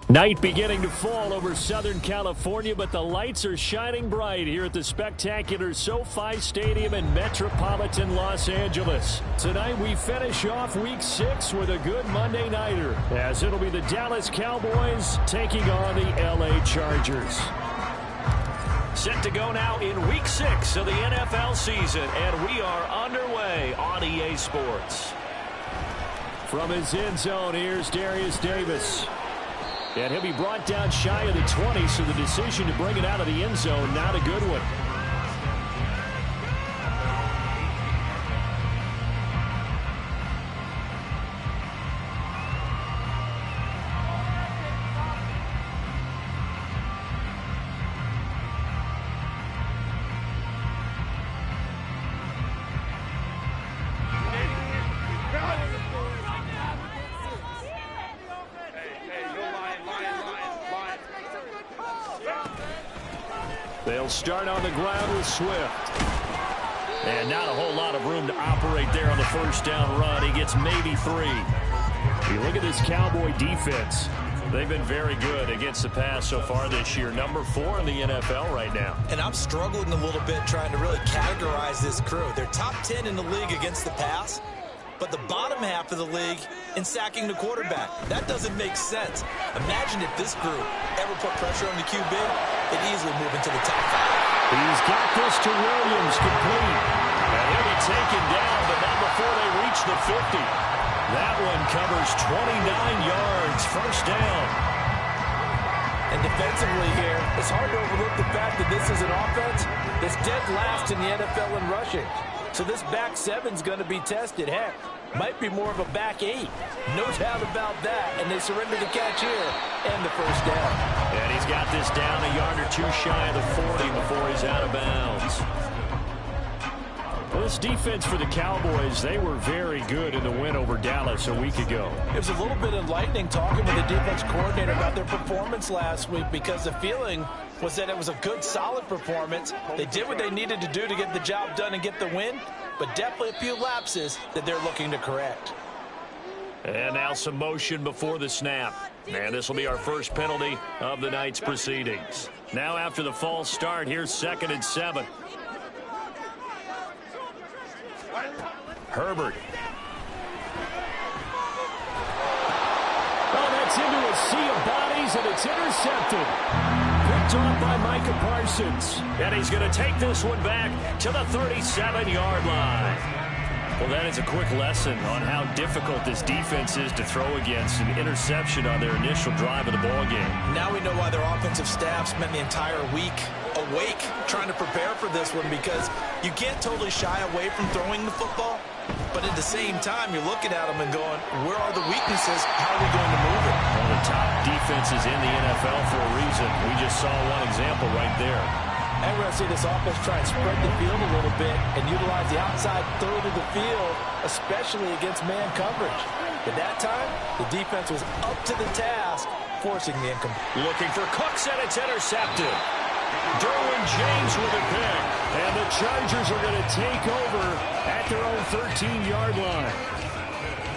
Night beginning to fall over Southern California, but the lights are shining bright here at the spectacular SoFi Stadium in metropolitan Los Angeles. Tonight we finish off Week 6 with a good Monday nighter, as it'll be the Dallas Cowboys taking on the LA Chargers. Set to go now in Week 6 of the NFL season, and we are underway on EA Sports. From his end zone, here's Darius Davis. And he'll be brought down shy of the 20, so the decision to bring it out of the end zone, not a good one. They'll start on the ground with Swift. And not a whole lot of room to operate there on the first down run. He gets maybe 3. You look at this Cowboy defense. They've been very good against the pass so far this year. Number 4 in the NFL right now. And I'm struggling a little bit trying to really categorize this crew. They're top 10 in the league against the pass, but the bottom half of the league in sacking the quarterback. That doesn't make sense. Imagine if this group ever put pressure on the QB, they'd easily move into the top 5. He's got this to Williams, complete. And he'll be taken down, but not before they reach the 50. That one covers 29 yards, first down. And defensively here, it's hard to overlook the fact that this is an offense that's dead last in the NFL in rushing. So this back 7's going to be tested. Heck, might be more of a back 8. No doubt about that. And they surrender the catch here and the first down. And he's got this down a yard or 2 shy of the 40 before he's out of bounds. Well, this defense for the Cowboys, they were very good in the win over Dallas a week ago. It was a little bit enlightening talking with the defense coordinator about their performance last week, because the feeling was that it was a good, solid performance. They did what they needed to do to get the job done and get the win, but definitely a few lapses that they're looking to correct. And now some motion before the snap. And this will be our first penalty of the night's proceedings. Now after the false start, here's 2nd and 7. Herbert. Oh, that's into a sea of bodies, and it's intercepted. Picked off by Micah Parsons. And he's going to take this one back to the 37-yard line. Well, that is a quick lesson on how difficult this defense is to throw against. An interception on their initial drive of the ballgame. Now we know why their offensive staff spent the entire week awake trying to prepare for this one, because you can't totally shy away from throwing the football, but at the same time you're looking at them and going, where are the weaknesses? How are we going to move it? One of the top defenses in the NFL for a reason. We just saw one example right there. And we're going to see this offense try and spread the field a little bit and utilize the outside third of the field, especially against man coverage. At that time, the defense was up to the task, forcing the incomplete. Looking for Cooks, and it's intercepted. Derwin James with a pick. And the Chargers are going to take over at their own 13-yard line.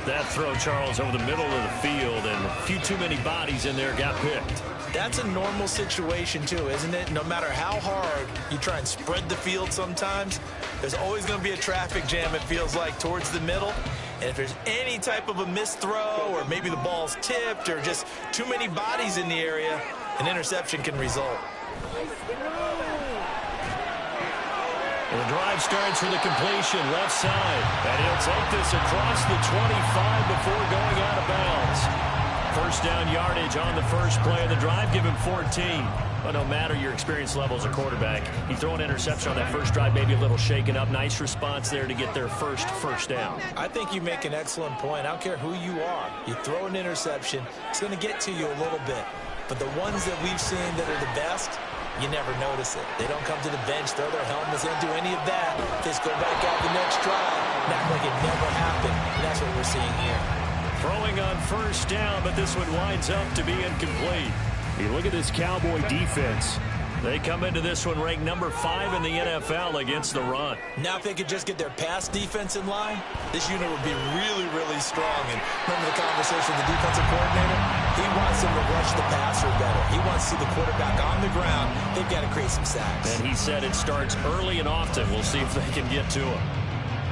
That throw, Charles, over the middle of the field, and a few too many bodies in there got picked. That's a normal situation too, isn't it? No matter how hard you try and spread the field sometimes, there's always going to be a traffic jam, it feels like, towards the middle. And if there's any type of a missed throw, or maybe the ball's tipped, or just too many bodies in the area, an interception can result. The drive starts with a completion left side. And he'll take this across the 25 before going out of bounds. First down yardage on the first play of the drive. Give him 14. But no matter your experience level as a quarterback, you throw an interception on that first drive, maybe a little shaken up. Nice response there to get their first down. I think you make an excellent point. I don't care who you are. You throw an interception, it's going to get to you a little bit. But the ones that we've seen that are the best, you never notice it. They don't come to the bench, throw their helmets, they don't do any of that. Just go back out the next drive and act like it never happened. And that's what we're seeing here. Throwing on first down, but this one winds up to be incomplete. You look at this Cowboy defense. They come into this one ranked number 5 in the NFL against the run. Now if they could just get their pass defense in line, this unit would be really, really strong. And remember the conversation with the defensive coordinator? He wants them to rush the passer better. He wants to see the quarterback on the ground. They've got to create some sacks. And he said it starts early and often. We'll see if they can get to him.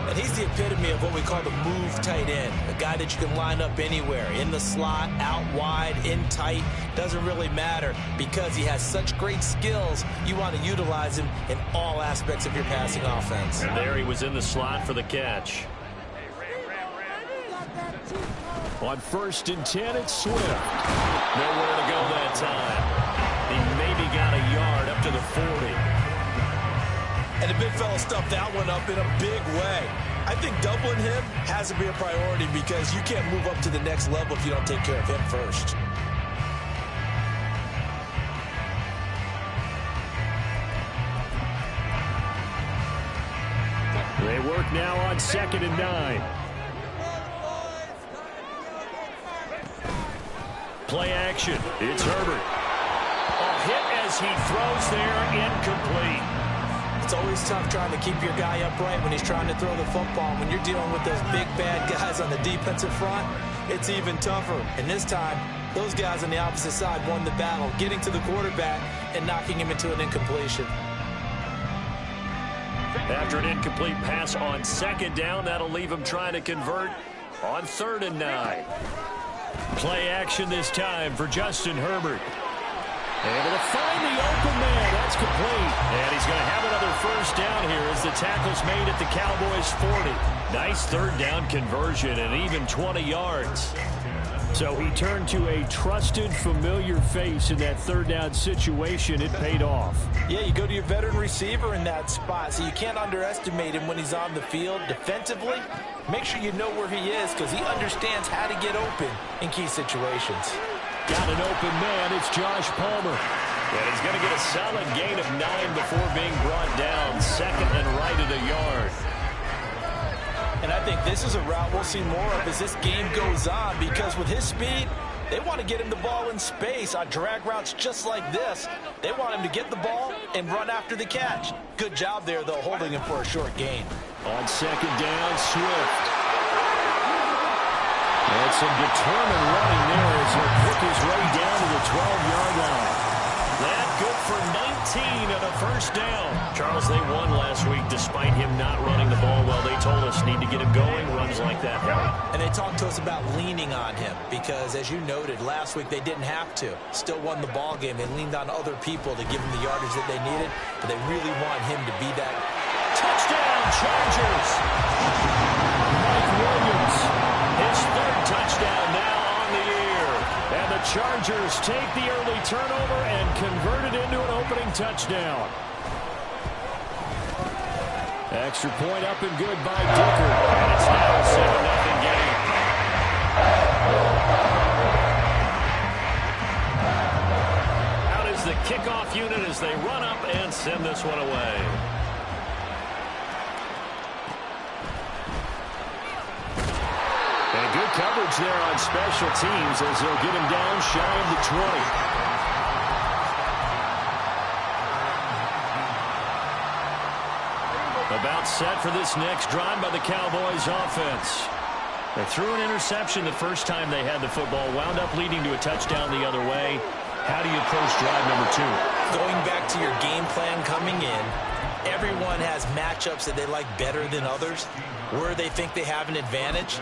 And he's the epitome of what we call the move tight end. A guy that you can line up anywhere. In the slot, out wide, in tight. Doesn't really matter because he has such great skills. You want to utilize him in all aspects of your passing offense. And there he was in the slot for the catch. On 1st and 10, it's Swift. Nowhere to go that time. He maybe got a yard up to the 40. And the big fella stuffed that one up in a big way. I think doubling him has to be a priority because you can't move up to the next level if you don't take care of him first. They work now on 2nd and 9. Play action. It's Herbert. A hit as he throws there, incomplete. It's always tough trying to keep your guy upright when he's trying to throw the football. When you're dealing with those big, bad guys on the defensive front, it's even tougher. And this time, those guys on the opposite side won the battle, getting to the quarterback and knocking him into an incompletion. After an incomplete pass on 2nd down, that'll leave him trying to convert on 3rd and 9. Play action this time for Justin Herbert. Able to find the open man. That's complete. And he's going to have another first down here as the tackle's made at the Cowboys' 40. Nice 3rd down conversion and even 20 yards. So he turned to a trusted, familiar face in that 3rd down situation. It paid off. Yeah, you go to your veteran receiver in that spot, so you can't underestimate him when he's on the field. Defensively, make sure you know where he is because he understands how to get open in key situations. Got an open man. It's Josh Palmer. And he's going to get a solid gain of 9 before being brought down. 2nd and right at a yard. And I think this is a route we'll see more of as this game goes on because with his speed, they want to get him the ball in space on drag routes just like this. They want him to get the ball and run after the catch. Good job there, though, holding him for a short gain. On 2nd down, Swift. And some determined running there as he'll pick his way down to the 12-yard line. That good for 19 and a first down. Charles, they won last week despite him not running the ball well. They told us need to get him going. Runs like that help. And they talked to us about leaning on him because, as you noted, last week they didn't have to. Still won the ball game. They leaned on other people to give him the yardage that they needed, but they really want him to be that. Touchdown, Chargers! Mike Williams, his 3rd touchdown now on the year. And the Chargers take the early turnover and convert it into an opening touchdown. Extra point up and good by Dicker. And it's now a 7-0 game. Out is the kickoff unit as they run up and send this one away. And good coverage there on special teams as they'll get him down shy of the 20. About set for this next drive by the Cowboys offense. They threw an interception the first time they had the football, wound up leading to a touchdown the other way. How do you approach drive number 2? Going back to your game plan coming in, everyone has matchups that they like better than others. Where they think they have an advantage,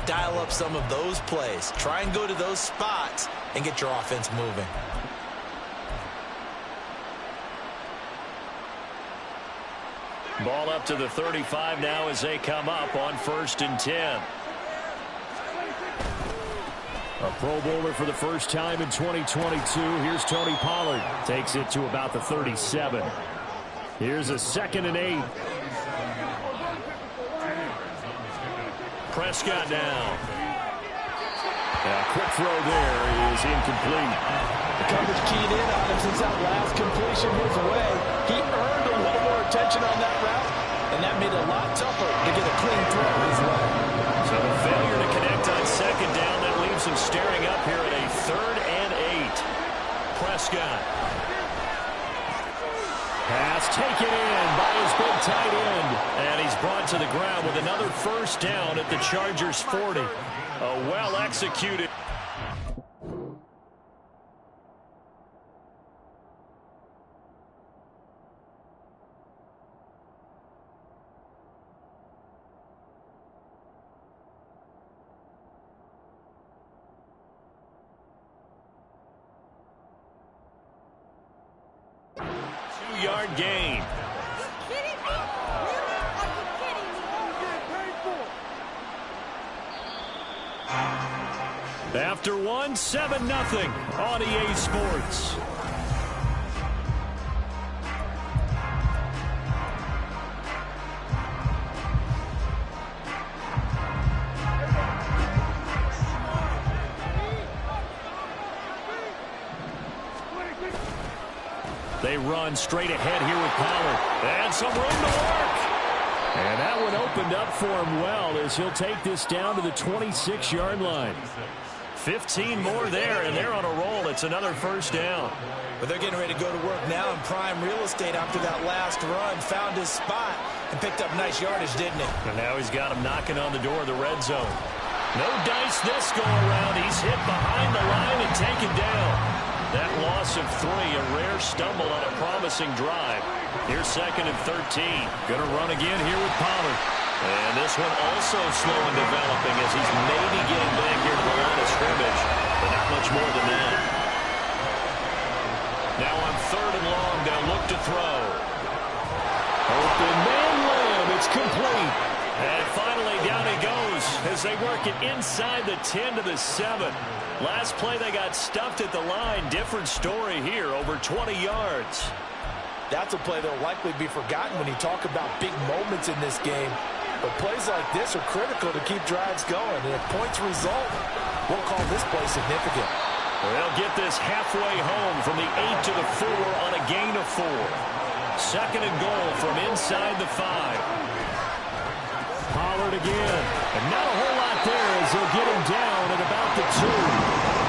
dial up some of those plays. Try and go to those spots and get your offense moving. Ball up to the 35 now as they come up on 1st and 10. A Pro Bowler for the first time in 2022. Here's Tony Pollard. Takes it to about the 37. Here's a 2nd and 8. Prescott now. A quick throw there is incomplete. The coverage keyed in on him since that last completion his way. He earned a little more attention on that route, and that made it a lot tougher to get a clean throw his way. So the failure to connect on 2nd down, that leaves him staring up here at a 3rd and 8. Prescott. Pass taken in by his big tight end. And he's brought to the ground with another 1st down at the Chargers' 40. A well-executed. Two-yard gain. After one, 7-0 on EA Sports. They run straight ahead here with Pollard. And some room to work. And that one opened up for him well as he'll take this down to the 26-yard line. 15 more there, and they're on a roll. It's another 1st down. But they're getting ready to go to work now in prime real estate after that last run. Found his spot and picked up nice yardage, didn't he? And now he's got him knocking on the door of the red zone. No dice this go around. He's hit behind the line and taken down. That loss of 3, a rare stumble on a promising drive. Here's 2nd and 13. Going to run again here with Pollard. And this one also slow in developing as he's maybe getting back here to the line of scrimmage, but not much more than that. Now on 3rd and long, they'll look to throw. Open man lamb, it's complete. And finally down he goes as they work it inside the 10 to the 7. Last play they got stuffed at the line. Different story here, over 20 yards. That's a play that will likely be forgotten when you talk about big moments in this game. But plays like this are critical to keep drives going. And if points result, we'll call this play significant. They'll get this halfway home from the 8 to the 4 on a gain of 4. 2nd and goal from inside the 5. Pollard again. And not a whole lot there as they'll get him down at about the 2.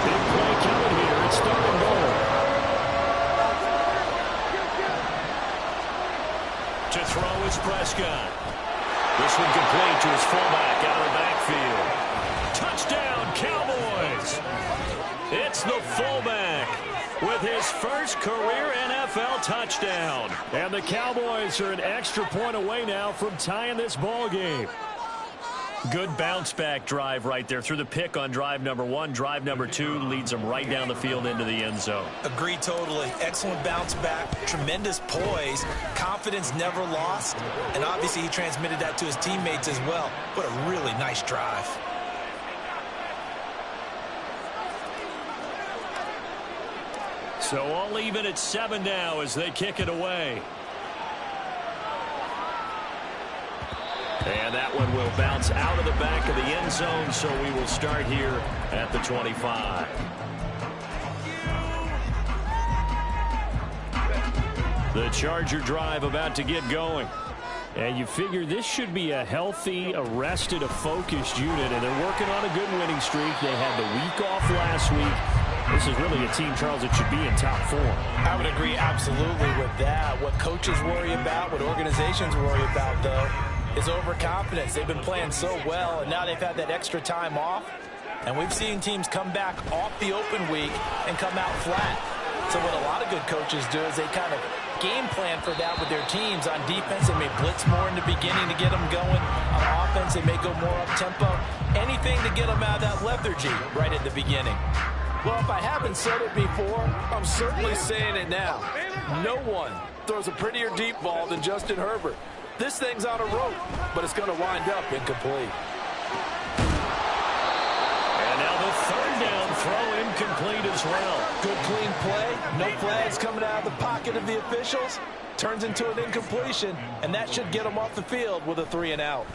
Big play coming here. It's 3rd and goal. To throw is Prescott. This one complete to his fullback out of the backfield. Touchdown, Cowboys! It's the fullback with his first career NFL touchdown. And the Cowboys are an extra point away now from tying this ball game. Good bounce-back drive right there through the pick on drive number 1. Drive number 2 leads them right down the field into the end zone. Agree totally. Excellent bounce back, tremendous poise, confidence never lost, and obviously he transmitted that to his teammates as well. What a really nice drive. So all even at 7 now as they kick it away. And that one will bounce out of the back of the end zone, so we will start here at the 25. The Charger drive about to get going. And you figure this should be a healthy, a rested, a focused unit, and they're working on a good winning streak. They had the week off last week. This is really a team, Charles, that should be in top form. I would agree absolutely with that. What coaches worry about, what organizations worry about, though, is overconfidence. They've been playing so well, and now they've had that extra time off. And we've seen teams come back off the open week and come out flat. So what a lot of good coaches do is they kind of game plan for that with their teams. On defense, they may blitz more in the beginning to get them going. On offense, they may go more up-tempo. Anything to get them out of that lethargy right at the beginning. Well, if I haven't said it before, I'm certainly saying it now. No one throws a prettier deep ball than Justin Herbert. This thing's on a rope, but it's going to wind up incomplete. And now the third down throw incomplete as well. Good clean play. No flags coming out of the pocket of the officials. Turns into an incompletion, and that should get them off the field with a 3 and out.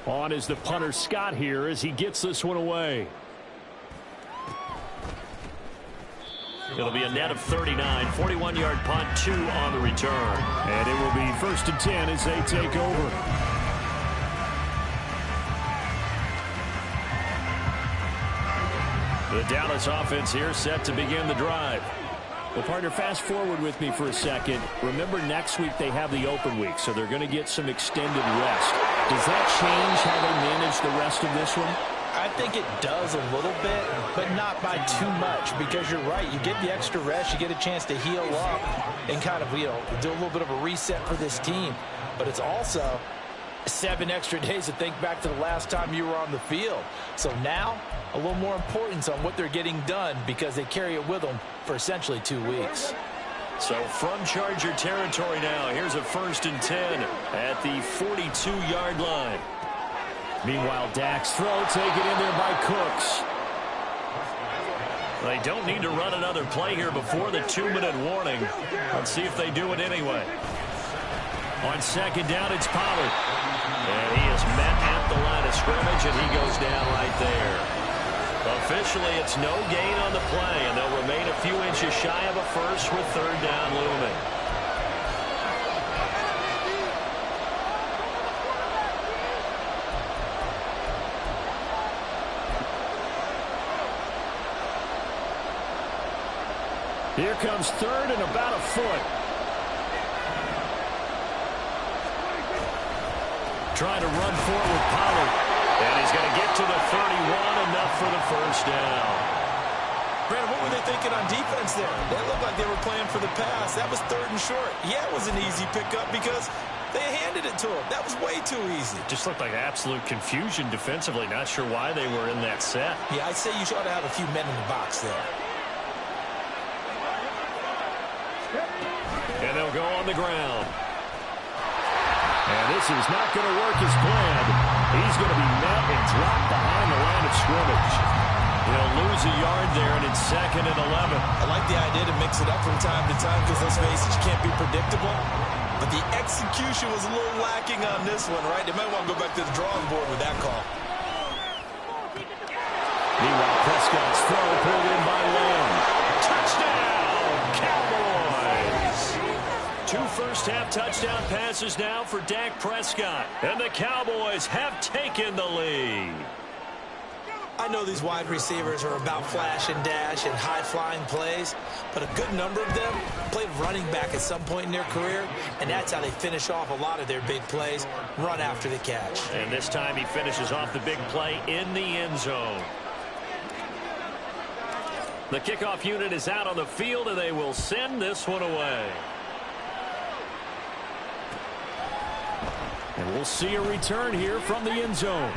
On is the punter Scott here as he gets this one away. It'll be a net of 39, 41-yard punt, 2 on the return. And it will be 1st and 10 as they take over. The Dallas offense here set to begin the drive. Well, partner, fast forward with me for a second. Remember, next week they have the open week, so they're going to get some extended rest. Does that change how they manage the rest of this one? I think it does a little bit, but not by too much, because you're right. You get the extra rest, you get a chance to heal up and kind of, do a little bit of a reset for this team. But it's also 7 extra days to think back to the last time you were on the field. So now, a little more importance on what they're getting done because they carry it with them for essentially 2 weeks. So from Charger territory now, here's a 1st and 10 at the 42-yard line. Meanwhile, Dak's throw taken in there by Cooks. They don't need to run another play here before the 2-minute warning. Let's see if they do it anyway. On 2nd down, it's Pollard. And he is met at the line of scrimmage, and he goes down right there. Officially, it's no gain on the play, and they'll remain a few inches shy of a first with 3rd down looming. Here comes 3rd and about a foot. Trying to run forward, Pollard. And he's going to get to the 31, enough for the 1st down. Brandon, what were they thinking on defense there? They looked like they were playing for the pass. That was 3rd and short. Yeah, it was an easy pickup because they handed it to him. That was way too easy. Just looked like absolute confusion defensively. Not sure why they were in that set. Yeah, I'd say you ought to have a few men in the box there. And they'll go on the ground. And this is not going to work as planned. He's going to be met and dropped behind the line of scrimmage. He'll lose a yard there, and it's 2nd and 11. I like the idea to mix it up from time to time because, let's face it, you can't be predictable. But the execution was a little lacking on this one, right? They might want to go back to the drawing board with that call. Meanwhile, Prescott's throw pulled in by Lamb. Touchdown, Cowboys! 2 first-half touchdown passes now for Dak Prescott. And the Cowboys have taken the lead. I know these wide receivers are about flash and dash and high-flying plays, but a good number of them played running back at some point in their career, and that's how they finish off a lot of their big plays, run after the catch. And this time he finishes off the big play in the end zone. The kickoff unit is out on the field, and they will send this one away. And we'll see a return here from the end zone.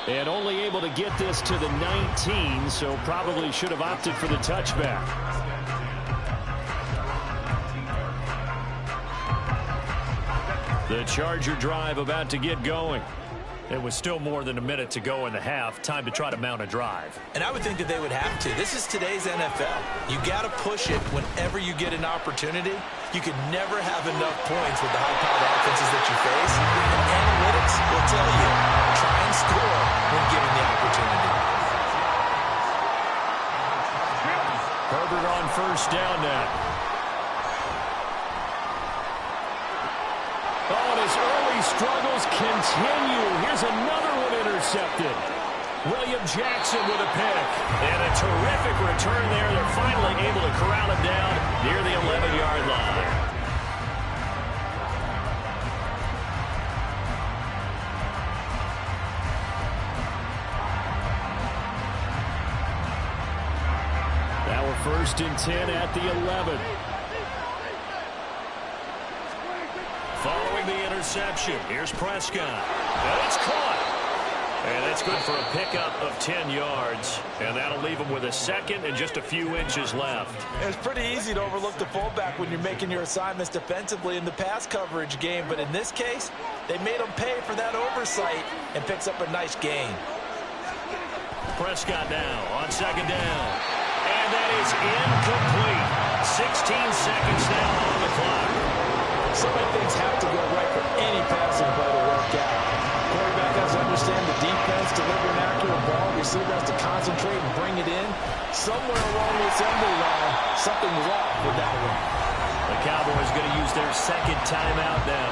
And only able to get this to the 19, so probably should have opted for the touchback. The Charger drive about to get going. It was still more than a minute to go in the half. Time to try to mount a drive. And I would think that they would have to. This is today's NFL. You got to push it whenever you get an opportunity. You can never have enough points with the high-powered offenses that you face. And analytics will tell you, try and score when given the opportunity. Herbert on 1st down now. Oh, and his early struggles continue. Here's another one intercepted. William Jackson with a pick. And a terrific return there. They're finally able to corral him down near the 11-yard line. Now we're 1st and 10 at the 11. Following the interception, here's Prescott. And it's caught. And that's good for a pickup of 10 yards. And that'll leave him with a second and just a few inches left. It's pretty easy to overlook the fullback when you're making your assignments defensively in the pass coverage game. But in this case, they made him pay for that oversight and picks up a nice gain. Prescott now on second down. And that is incomplete. 16 seconds now on the clock. So many things have to go right for any passing play to work out. Quarterback has to understand the defense, deliver an accurate ball. Receiver has to concentrate and bring it in. Somewhere along the assembly line, something was off with that one. The Cowboys going to use their second timeout now,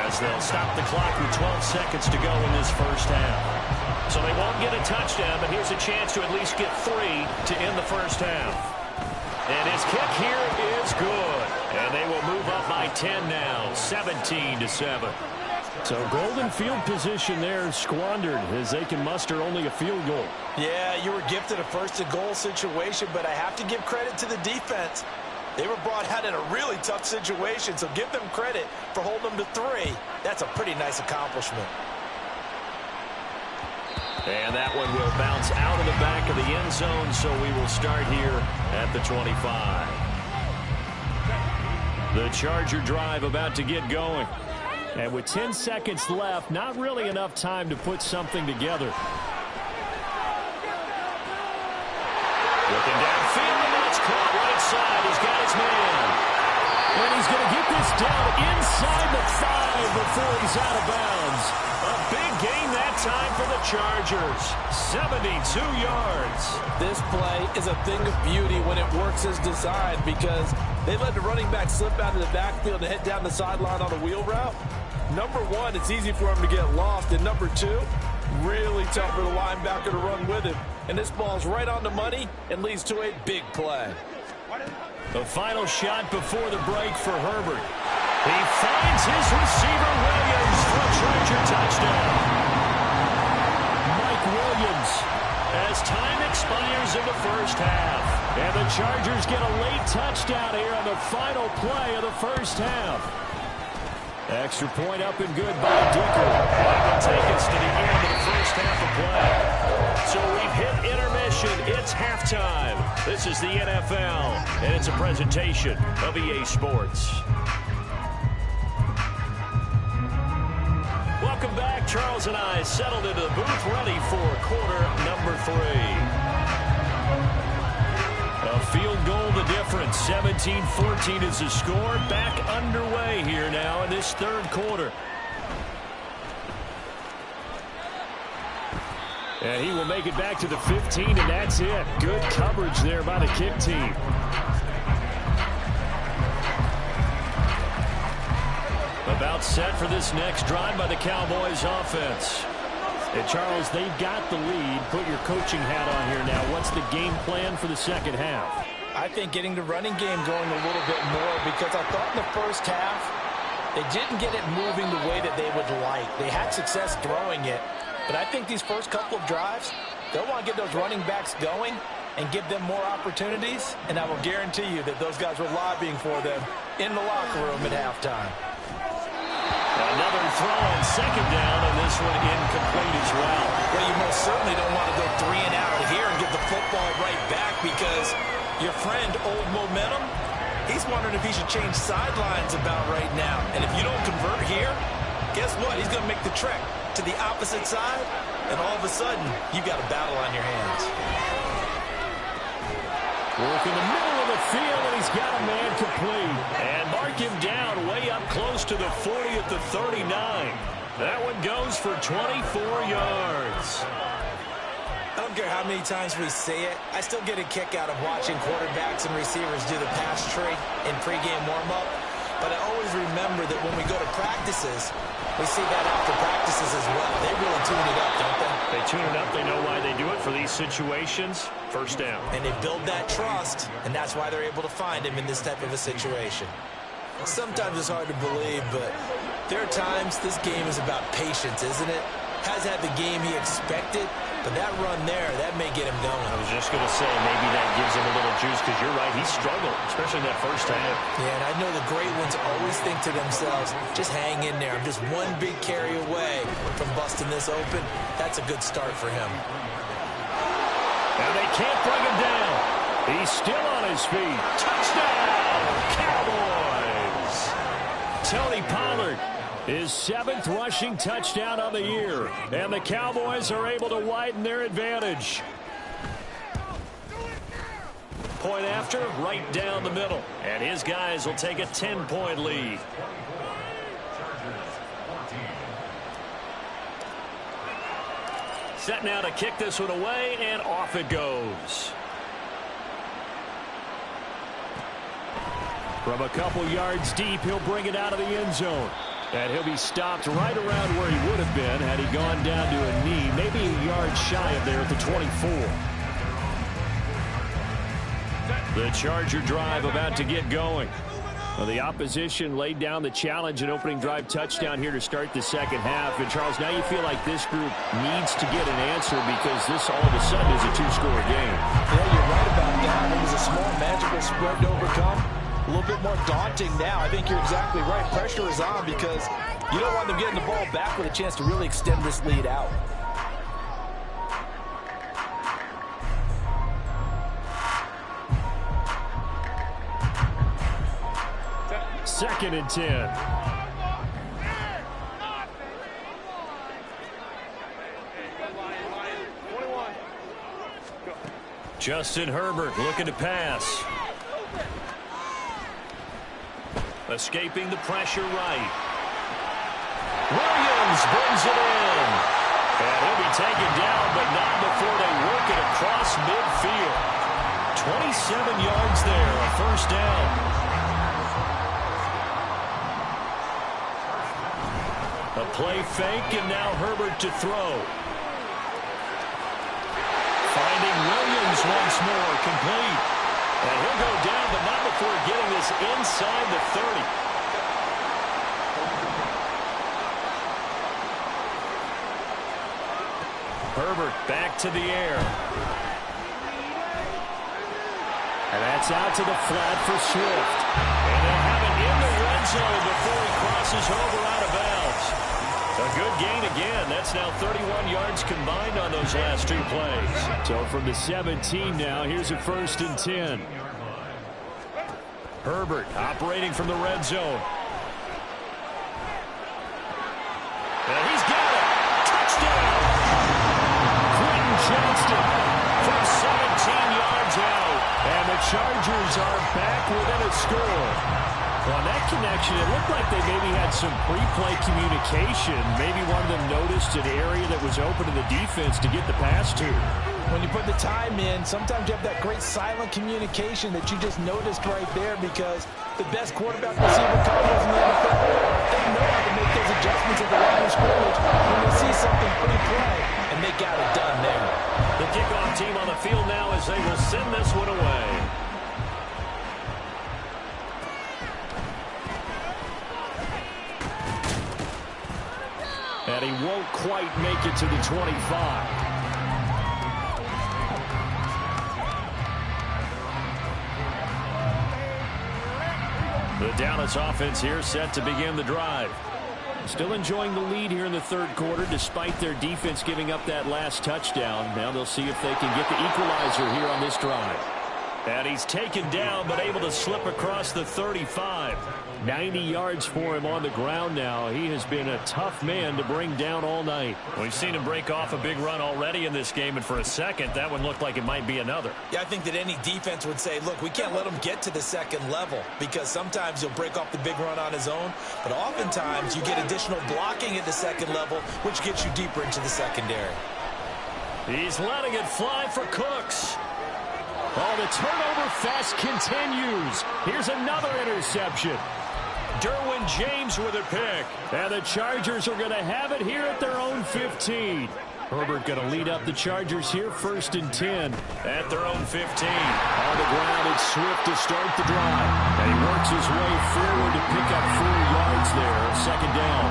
as they'll stop the clock with 12 seconds to go in this first half. So they won't get a touchdown, but here's a chance to at least get 3 to end the first half. And his kick here is good. And they will move up by 10 now, 17-7. So golden field position there squandered as they can muster only a field goal. Yeah, you were gifted a first-and-goal situation, but I have to give credit to the defense. They were brought out in a really tough situation, so give them credit for holding them to 3. That's a pretty nice accomplishment. And that one will bounce out of the back of the end zone, so we will start here at the 25. The Charger drive about to get going. And with 10 seconds left, not really enough time to put something together. Looking downfield, and that's caught right side. He's got his man. And he's going to get this down inside the 5 before he's out of bounds. A big gain that time for the Chargers. 72 yards. This play is a thing of beauty when it works as designed because they let the running back slip out of the backfield and head down the sideline on a wheel route. Number 1, it's easy for him to get lost. And number 2, really tough for the linebacker to run with him. And this ball's right on the money and leads to a big play. The final shot before the break for Herbert. He finds his receiver, Williams, for a Charger touchdown. Mike Williams, as time expires in the first half. And the Chargers get a late touchdown here on the final play of the first half. Extra point up and good by Dicker. That will take us to the end of the first half of play. So we've hit intermission. It's halftime. This is the NFL, and it's a presentation of EA Sports. Welcome back. Charles and I settled into the booth, ready for quarter number 3. A field goal the difference. 17-14 is the score. Back underway here now in this third quarter. And he will make it back to the 15, and that's it. Good coverage there by the kick team. About set for this next drive by the Cowboys offense. And Charles, they've got the lead. Put your coaching hat on here now. What's the game plan for the second half? I think getting the running game going a little bit more because I thought in the first half they didn't get it moving the way that they would like. They had success throwing it, but I think these first couple of drives, they'll want to get those running backs going and give them more opportunities, and I will guarantee you that those guys were lobbying for them in the locker room at halftime. Another throw on second down, and this one incomplete as well. Well, you most certainly don't want to go 3 and out here and give the football right back because your friend, Old Momentum, he's wondering if he should change sidelines about right now. And if you don't convert here, guess what? He's going to make the trek to the opposite side, and all of a sudden, you've got a battle on your hands. Work in the middle of the field, and he's got a man complete. And mark him down way up close to the 40 at the 39. That one goes for 24 yards. I don't care how many times we say it, I still get a kick out of watching quarterbacks and receivers do the pass tree in pregame warm-up. But I always remember that when we go to practices, we see that after practices as well. They really tune it up, don't they? They tune it up. They know why they do it for these situations. First down. And they build that trust, and that's why they're able to find him in this type of a situation. Sometimes it's hard to believe, but there are times this game is about patience, isn't it? has had the game he expected, but that run there, that may get him going. I was just going to say, maybe that gives him a little juice, because you're right, he struggled, especially in that first half. Yeah, and I know the great ones always think to themselves, just hang in there. I'm just one big carry away from busting this open. That's a good start for him. And they can't bring him down. He's still on his feet. Touchdown, Cowboys! Tony Pollard, his 7th rushing touchdown of the year. And the Cowboys are able to widen their advantage. Point after, right down the middle. And his guys will take a 10-point lead. Set now to kick this one away, and off it goes. From a couple yards deep, he'll bring it out of the end zone. And he'll be stopped right around where he would have been had he gone down to a knee, maybe a yard shy of there at the 24. The Charger drive about to get going. Well, the opposition laid down the challenge and opening drive touchdown here to start the second half. And, Charles, now you feel like this group needs to get an answer because this all of a sudden is a 2-score game. Yeah, you're right about that. It was a small magical spread to overcome. A little bit more daunting now. I think you're exactly right. Pressure is on because you don't want them getting the ball back with a chance to really extend this lead out. Second and 10. Justin Herbert looking to pass. Escaping the pressure right. Williams brings it in. And he'll be taken down, but not before they work it across midfield. 27 yards there, a first down. A play fake, and now Herbert to throw. Finding Williams once more, complete. And he'll go down, but not before getting this inside the 30. Herbert back to the air. And that's out to the flat for Swift. And they'll have it in the red zone before he crosses over out of bounds. A good gain again. That's now 31 yards combined on those last 2 plays. So from the 17 now, here's a 1st and 10. Herbert operating from the red zone. And he's got it. Touchdown! Quentin Johnston from 17 yards out. And the Chargers are back within a score. Well, on that connection, it looked like they maybe had some pre-play communication. Maybe one of them noticed an area that was open to the defense to get the pass to. When you put the time in, sometimes you have that great silent communication that you just noticed right there because the best quarterback receiver combos in the NFL, they know how to make those adjustments at the line of scrimmage when they see something pre-play, and they got it done there. The kickoff team on the field now as they will send this one away. And he won't quite make it to the 25. The Dallas offense here set to begin the drive. Still enjoying the lead here in the 3rd quarter despite their defense giving up that last touchdown. Now they'll see if they can get the equalizer here on this drive. And he's taken down but able to slip across the 35. 90 yards for him on the ground now. He has been a tough man to bring down all night. We've seen him break off a big run already in this game, and for a second, that one looked like it might be another. Yeah, I think that any defense would say, look, we can't let him get to the 2nd level because sometimes he'll break off the big run on his own, but oftentimes you get additional blocking at the 2nd level, which gets you deeper into the secondary. He's letting it fly for Cooks. Oh, the turnover fest continues. Here's another interception. Derwin James with a pick. And the Chargers are going to have it here at their own 15. Herbert going to lead up the Chargers here, 1st and 10 at their own 15. On the ground, it's Swift to start the drive. And he works his way forward to pick up 4 yards there, 2nd down.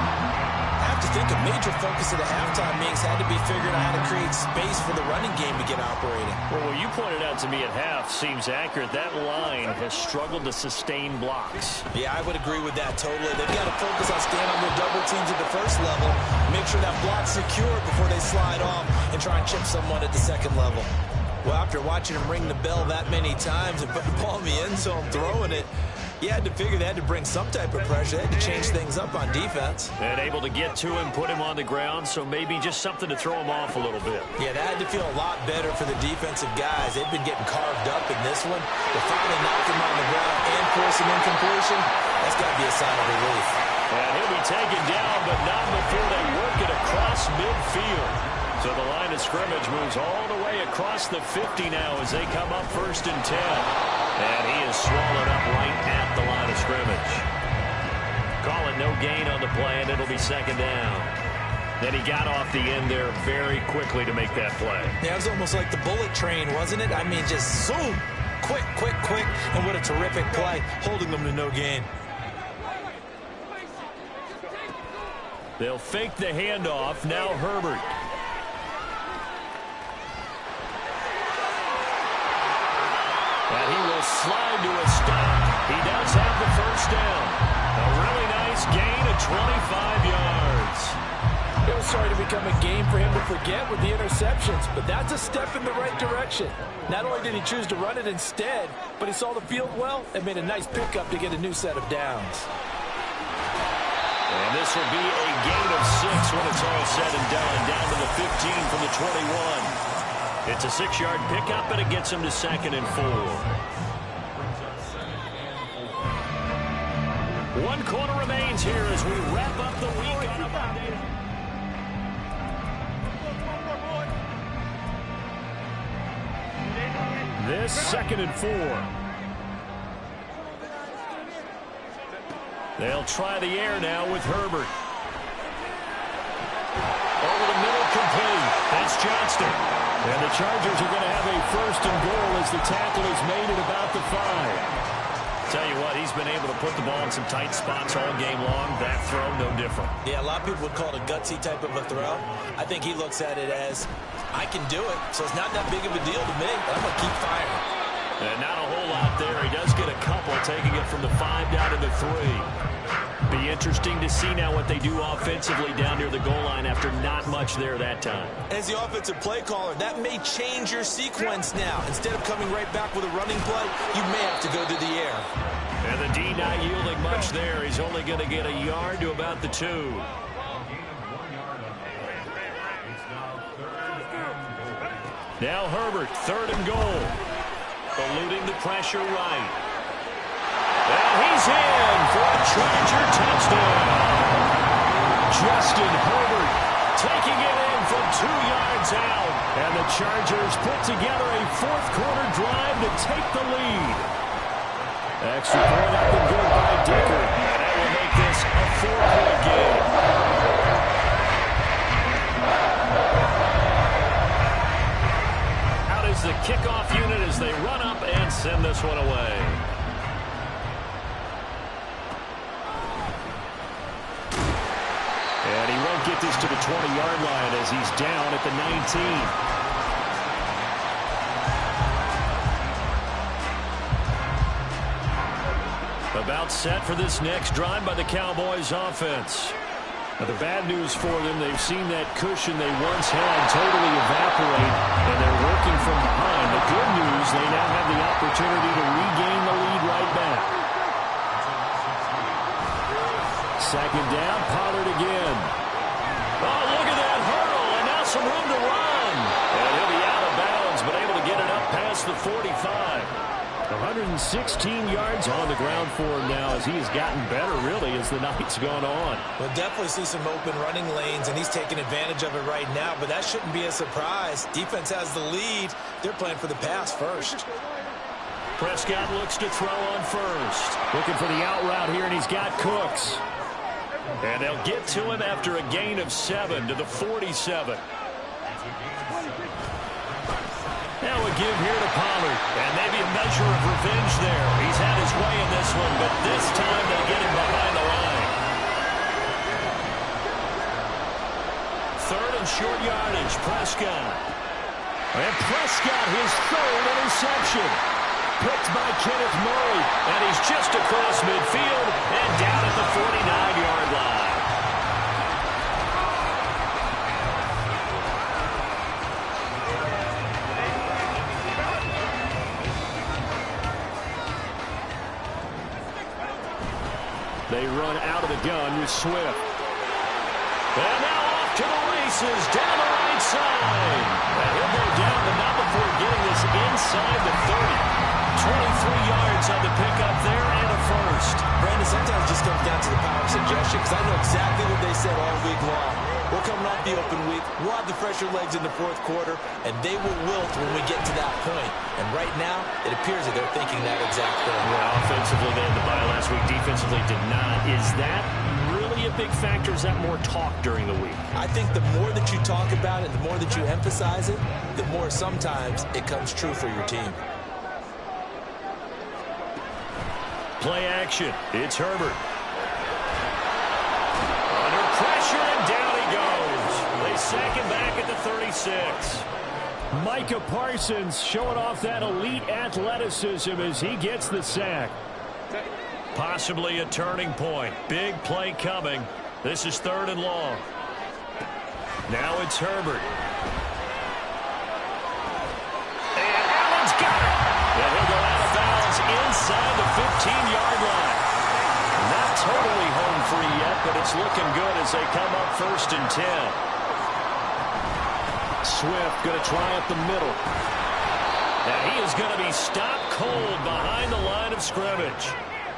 I have to think of major focus of the halftime meetings had to be figuring out how to create space for the running game to get operating. Well, what you pointed out to me at half seems accurate. That line has struggled to sustain blocks. Yeah, I would agree with that totally. They've got to focus on staying on their double teams at the first level, make sure that block's secured before they slide off and try and chip someone at the second level. Well, after watching him ring the bell that many times and put the ball in the end zone throwing it, you had to figure they had to bring some type of pressure. They had to change things up on defense. And able to get to him, put him on the ground, so maybe just something to throw him off a little bit. Yeah, that had to feel a lot better for the defensive guys. They've been getting carved up in this one. To finally knock him on the ground and force an incompletion, that's got to be a sign of relief. And he'll be taken down, but not before they work it across midfield. So the line of scrimmage moves all the way across the 50 now as they come up 1st and 10. And he is swallowed up right at the line of scrimmage. Call it no gain on the play, and it'll be 2nd down. Then he got off the end there very quickly to make that play. Yeah, it was almost like the bullet train, wasn't it? I mean, just zoom. Quick, quick, quick. And what a terrific play, holding them to no gain. They'll fake the handoff. Now Herbert. And he will slide to a stop. He does have the 1st down. A really nice gain of 25 yards. It was starting to become a game for him to forget with the interceptions, but that's a step in the right direction. Not only did he choose to run it instead, but he saw the field well and made a nice pickup to get a new set of downs. And this will be a gain of 6 when it's all said and done. Down to the 15 from the 21. It's a 6-yard pickup, and it gets him to 2nd and 4. 1 quarter remains here as we wrap up the week on a Monday. This 2nd and 4. They'll try the air now with Herbert. Over the middle, complete. That's Johnston. And the Chargers are going to have a 1st and goal as the tackle is made at about the 5. Tell you what, he's been able to put the ball in some tight spots all game long. That throw, no different. Yeah, a lot of people would call it a gutsy type of a throw. I think he looks at it as, I can do it, so it's not that big of a deal to me, but I'm going to keep firing. And not a whole lot there. He does get a couple, taking it from the 5 down to the 3. Be interesting to see now what they do offensively down near the goal line after not much there that time. As the offensive play caller, that may change your sequence now. Instead of coming right back with a running play, you may have to go to the air. And the D not yielding much there. He's only going to get a yard to about the 2. Now Herbert, 3rd and goal. Eluding the pressure right. And he's in for a Charger touchdown. Justin Herbert taking it in from 2 yards out. And the Chargers put together a 4th quarter drive to take the lead. Extra point up and good by Dicker. And that will make this a 4-point game. Out is the kickoff unit as they run up and send this one away. And he won't get this to the 20-yard line as he's down at the 19. About set for this next drive by the Cowboys offense. Now the bad news for them, they've seen that cushion they once had totally evaporate, and they're working from behind. The good news, they now have the opportunity to regain the lead right back. 2nd down, Pollard again. Oh, look at that hurdle, and now some room to run. And he'll be out of bounds, but able to get it up past the 45. 116 yards on the ground for him now as he has gotten better, really, as the night's gone on. We'll definitely see some open running lanes, and he's taking advantage of it right now, but that shouldn't be a surprise. Defense has the lead. They're playing for the pass first. Prescott looks to throw on 1st. Looking for the out route here, and he's got Cooks. And they'll get to him after a gain of 7 to the 47. Now a give here to Pollard, and maybe a measure of revenge there. He's had his way in this one, but this time they get him behind the line. on short yardage. Prescott. And Prescott, his third interception. Picked by Kenneth Murray. And he's just across midfield and down at the 49-yard line. They run out of the gun with Swift. And now off to the races down the right side. And he'll go down, but not before getting this inside the 30. 23 yards on the pickup there and a first. Brandon, sometimes it just comes down to the power of suggestion, because I know exactly what they said all week long. We're coming off the open week. We'll have the fresher legs in the fourth quarter, and they will wilt when we get to that point. And right now, it appears that they're thinking that exact thing. Well, offensively, they had the bye last week. Defensively, did not. Is that really a big factor? Is that more talk during the week? I think the more that you talk about it, the more that you emphasize it, the more sometimes it comes true for your team. Play action. It's Herbert. Under pressure, and down he goes. They sack him back at the 36. Micah Parsons showing off that elite athleticism as he gets the sack. Possibly a turning point. Big play coming. This is 3rd and long. Now it's Herbert. And Allen's got it. And he'll go out of bounds inside the 15-yard line. Not totally home free yet, but it's looking good as they come up 1st and 10. Swift going to try up the middle. Now he is going to be stopped cold behind the line of scrimmage.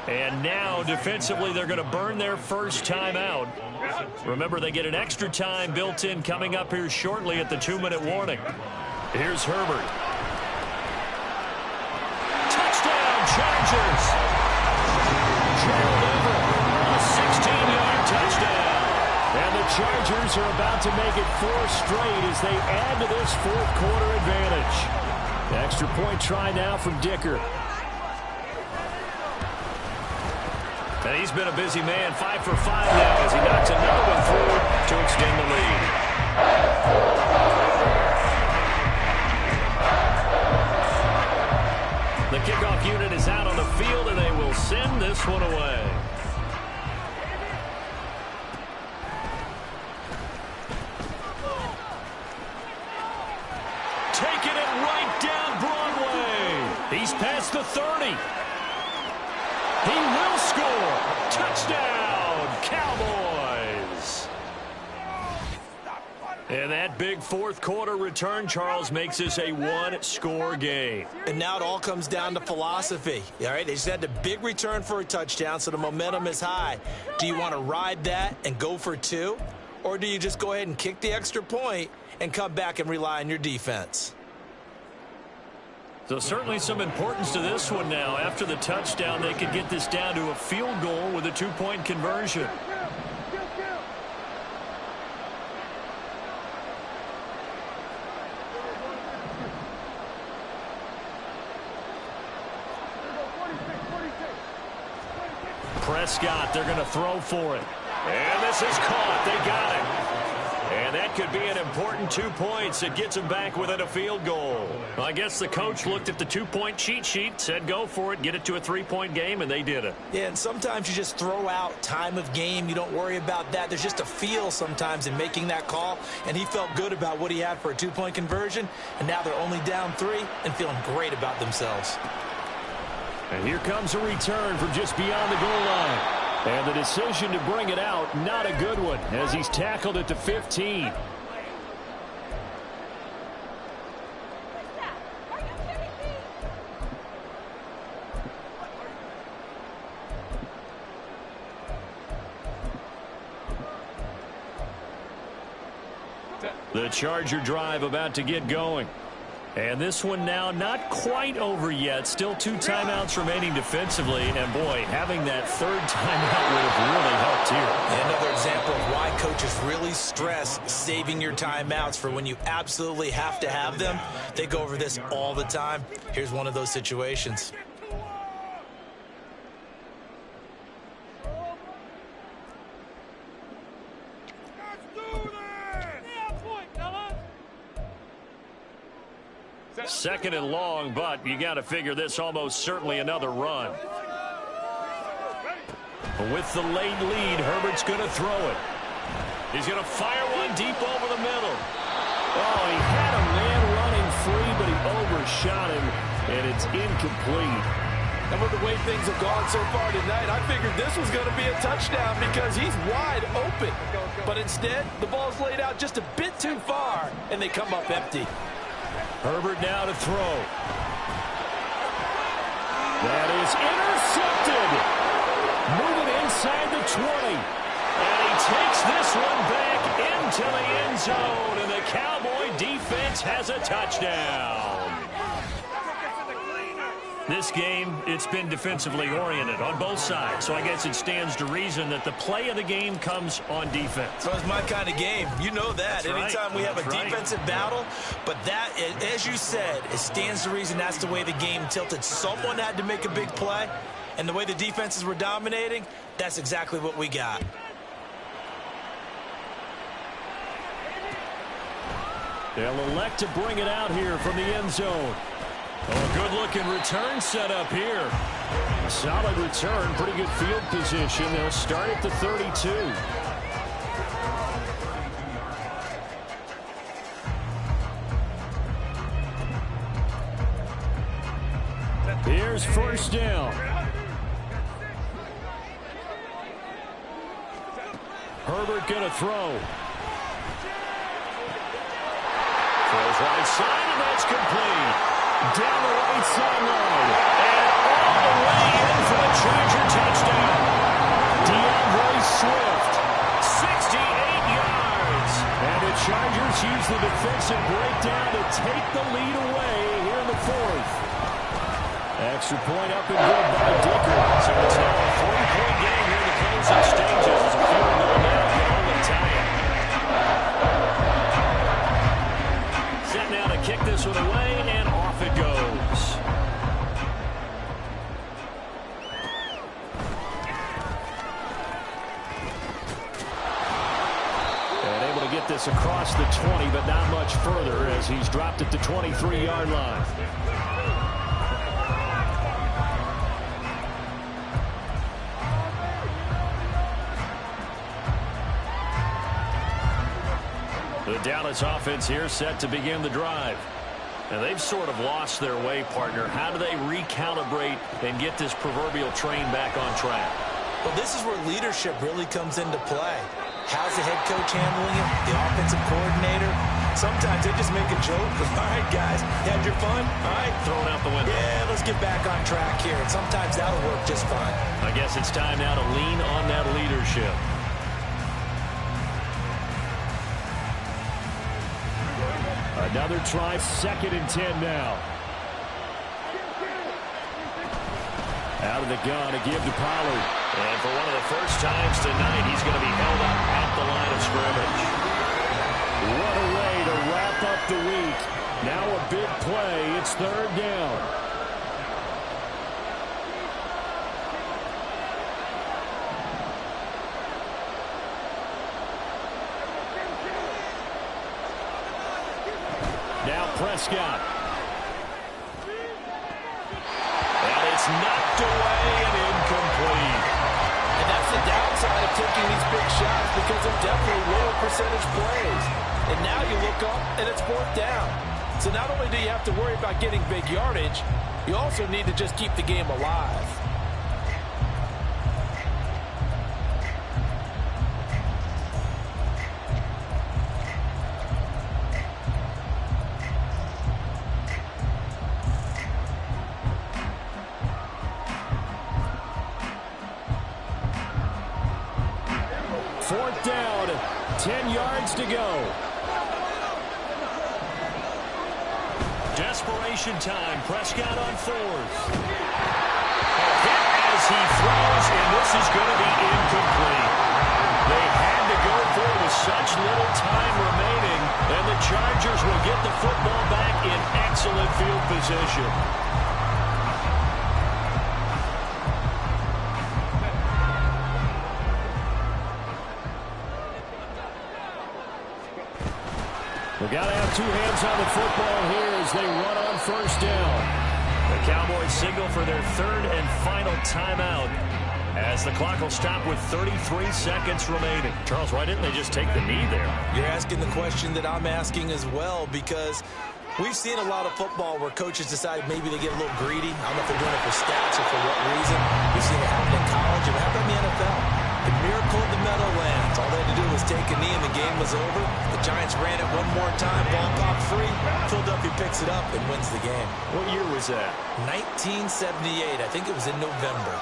And now, defensively, they're going to burn their first time out. Remember, they get an extra time built in coming up here shortly at the 2-minute warning. Here's Herbert. Touchdown, Chargers! Gerald Everett, a 16-yard touchdown. And the Chargers are about to make it 4 straight as they add to this fourth quarter advantage. Extra point try now from Dicker. And he's been a busy man, 5 for 5 now as he knocks another one through to extend the lead. The kickoff unit is out on the field, and they will send this one away. Taking it right down Broadway. He's past the 30. He will score. Touchdown, Cowboys. And that big fourth quarter return, Charles, makes this a 1-score game. And now it all comes down to philosophy. All right, they just had a big return for a touchdown, so the momentum is high. Do you want to ride that and go for 2? Or do you just go ahead and kick the extra point and come back and rely on your defense? So certainly some importance to this one now. After the touchdown, they could get this down to a field goal with a 2-point conversion. Prescott, they're going to throw for it. And this is caught. They got it. And that could be an important 2 points. It gets them back within a field goal. Well, I guess the coach looked at the 2-point cheat sheet, said go for it, get it to a 3-point game, and they did it. Yeah, and sometimes you just throw out time of game. You don't worry about that. There's just a feel sometimes in making that call, and he felt good about what he had for a 2-point conversion, and now they're only down 3 and feeling great about themselves. And here comes a return from just beyond the goal line. And the decision to bring it out, not a good one, as he's tackled at the 15. The Charger drive about to get going. And this one now not quite over yet. Still 2 timeouts remaining defensively. And, boy, having that 3rd timeout would have really helped here. And another example of why coaches really stress saving your timeouts for when you absolutely have to have them. They go over this all the time. Here's one of those situations. 2nd and long, but you got to figure this almost certainly another run. With the late lead, Herbert's going to throw it. He's going to fire one deep over the middle. Oh, he had a man running free, but he overshot him, and it's incomplete. And with the way things have gone so far tonight, I figured this was going to be a touchdown because he's wide open. But instead, the ball's laid out just a bit too far, and they come up empty. Herbert now to throw. That is intercepted. Moving inside the 20. And he takes this one back into the end zone, and the Cowboy defense has a touchdown. This game, it's been defensively oriented on both sides, so I guess it stands to reason that the play of the game comes on defense. So it's my kind of game. You know that. That's Anytime right. we have a defensive battle, but that, as you said, it stands to reason that's the way the game tilted. Someone had to make a big play, and the way the defenses were dominating, that's exactly what we got. They'll elect to bring it out here from the end zone. Oh, good-looking return set up here. Solid return, pretty good field position. They'll start at the 32. Here's first down. Herbert going to throw. Throws right side, and that's complete. Down the right sideline. And all the way in for the Charger touchdown. DeAndre Swift, 68 yards. And the Chargers use the defensive breakdown to take the lead away here in the 4th. Extra point up and good by Dicker. So it's now a 3-point game here in the closing stages. As a field goal now can only tie it. Set now to kick this one away, and off it goes. And able to get this across the 20, but not much further as he's dropped at the 23-yard line. The Dallas offense here set to begin the drive. And they've sort of lost their way, partner. How do they recalibrate and get this proverbial train back on track? Well, this is where leadership really comes into play. How's the head coach handling it? The offensive coordinator? Sometimes they just make a joke. All right, guys, you had your fun? All right. Thrown out the window. Yeah, let's get back on track here. And sometimes that'll work just fine. I guess it's time now to lean on that leadership. Another try, 2nd and 10 now. Out of the gun to give to Pollard. And for one of the first times tonight, he's going to be held up at the line of scrimmage. What a way to wrap up the week. Now a big play. It's 3rd down. Now Prescott. And it's knocked away and incomplete. And that's the downside of taking these big shots because they're definitely lower percentage plays. And now you look up and it's 4th down. So not only do you have to worry about getting big yardage, you also need to just keep the game alive. Fourth down, 10 yards to go. Desperation time. Prescott on 4th. A hit as he throws, and this is going to be incomplete. They had to go for it with such little time remaining, and the Chargers will get the football back in excellent field position. We got to have 2 hands on the football here as they run on first down. The Cowboys signal for their third and final timeout as the clock will stop with 33 seconds remaining. Charles, why didn't they just take the knee there? You're asking the question that I'm asking as well, because we've seen a lot of football where coaches decide maybe they get a little greedy. I don't know if they're doing it for stats or for what reason. We've seen it happen in college. It happened in the NFL. The miracle of the Meadowlands. All they had to do was take a knee and the game was over. The Giants ran it one more time. Ball popped free. Philadelphia picks it up and wins the game. What year was that? 1978. I think it was in November.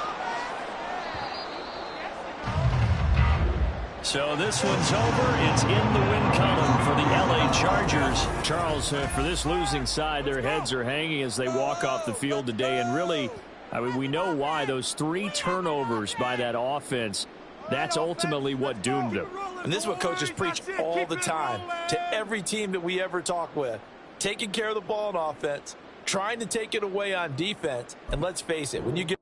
So this one's over. It's in the win column for the L.A. Chargers. Charles, for this losing side, their heads are hanging as they walk off the field today. And really, I mean, we know why. Those 3 turnovers by that offense, that's ultimately what doomed them. And this is what coaches preach all the time to every team that we ever talk with. Taking care of the ball on offense, trying to take it away on defense. And let's face it, when you get